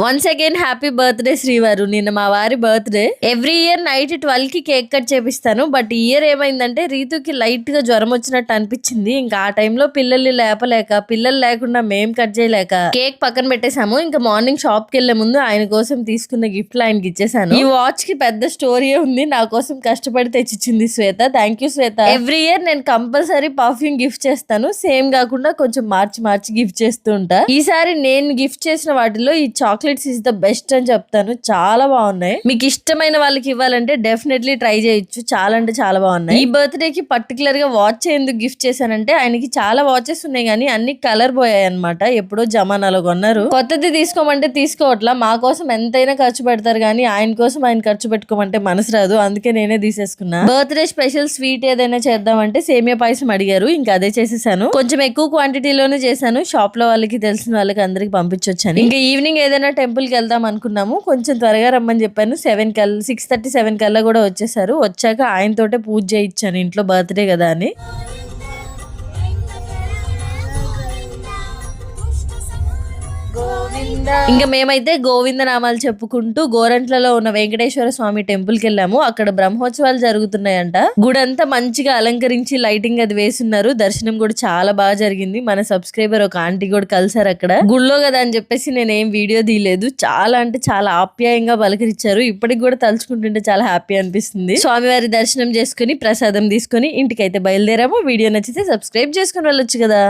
Once again happy birthday శ్రీవారు. నిన్న మా వారి బర్త్డే. ఎవ్రీ ఇయర్ నైట్ 12 కి కేక్ కట్ చేపిస్తాను. బట్ ఈ ఇయర్ ఏమైందంటే రీతుకి లైట్ గా జ్వరం వచ్చినట్టు అనిపించింది. ఇంకా ఆ టైంలో పిల్లల్ని లేపలేక, పిల్లలు లేకుండా మేం కట్ చేయలేక కేక్ పక్కన పెట్టేశాము. ఇంకా మార్నింగ్ షాప్ కి వెళ్లే ముందు ఆయన కోసం తీసుకున్న గిఫ్ట్లు ఆయనకి ఇచ్చేసాను. ఈ వాచ్ కి పెద్ద స్టోరీ ఉంది. నా కోసం కష్టపడి తెచ్చిచ్చింది Shweta. Thank you Shweta. Every year నేను కంపల్సరీ పర్ఫ్యూమ్ గిఫ్ట్ చేస్తాను. సేమ్ కాకుండా కొంచెం మార్చి గిఫ్ట్ చేస్తూ ఉంటా. ఈసారి నేను గిఫ్ట్ చేసిన వాటిలో ఈ చాక్లెట్స్ ఇస్ ద బెస్ట్ అని చెప్తాను. చాలా బాగున్నాయి. మీకు ఇష్టమైన వాళ్ళకి ఇవ్వాలంటే డెఫినెట్లీ ట్రై చేయొచ్చు. చాలా అంటే చాలా బాగున్నాయి. ఈ బర్త్డే కి పర్టికులర్ గా వాచ్ ఎందుకు గిఫ్ట్ చేశానంటే ఆయనకి చాలా వాచెస్ ఉన్నాయి కానీ అన్ని కలర్ పోయాయి అనమాట. ఎప్పుడో జమానాలో కొన్నారు. కొత్తది తీసుకోమంటే తీసుకోవట్లా. మా కోసం ఎంతైనా ఖర్చు పెడతారు కానీ ఆయన కోసం ఆయన ఖర్చు పెట్టుకోమంటే మనసు రాదు. అందుకే నేనే తీసేసుకున్నా. బర్త్డే స్పెషల్ స్వీట్ ఏదైనా చేద్దామంటే సేమియా పాయసం అడిగారు. ఇంకా అదే చేసేసాను. కొంచెం ఎక్కువ క్వాంటిటీలోనే చేశాను. షాప్ లో వాళ్ళకి తెలిసిన వాళ్ళకి అందరికి పంపించొచ్చాను. ఇంకా ఈవినింగ్ ఏదైనా టెంపుల్ కి వెళ్దాం అనుకున్నాము. కొంచెం త్వరగా రమ్మని చెప్పాను. 6:30-7 కల్లా కూడా వచ్చేసారు. వచ్చాక ఆయనతోటే పూజ చేయించాను ఇంట్లో బర్త్డే కదా అని. ఇంకా మేమైతే గోవింద నామాలు చెప్పుకుంటూ గోరంట్లలో ఉన్న వెంకటేశ్వర స్వామి టెంపుల్ కి వెళ్ళాము. అక్కడ బ్రహ్మోత్సవాలు జరుగుతున్నాయంట. గుడంతా మంచిగా అలంకరించి లైటింగ్ అది వేసున్నారు. దర్శనం కూడా చాలా బాగా జరిగింది. మన సబ్స్క్రైబర్ ఒక ఆంటీ కూడా కలిసారు అక్కడ. గుళ్ళో కదా అని చెప్పేసి నేనేం వీడియో తీయలేదు. చాలా అంటే చాలా ఆప్యాయంగా పలకరించారు. ఇప్పటికి కూడా తలుచుకుంటుంటే చాలా హ్యాపీ అనిపిస్తుంది. స్వామివారి దర్శనం చేసుకుని ప్రసాదం తీసుకుని ఇంటికైతే బయలుదేరాము. వీడియో నచ్చితే సబ్స్క్రైబ్ చేసుకుని వెళ్ళొచ్చు కదా.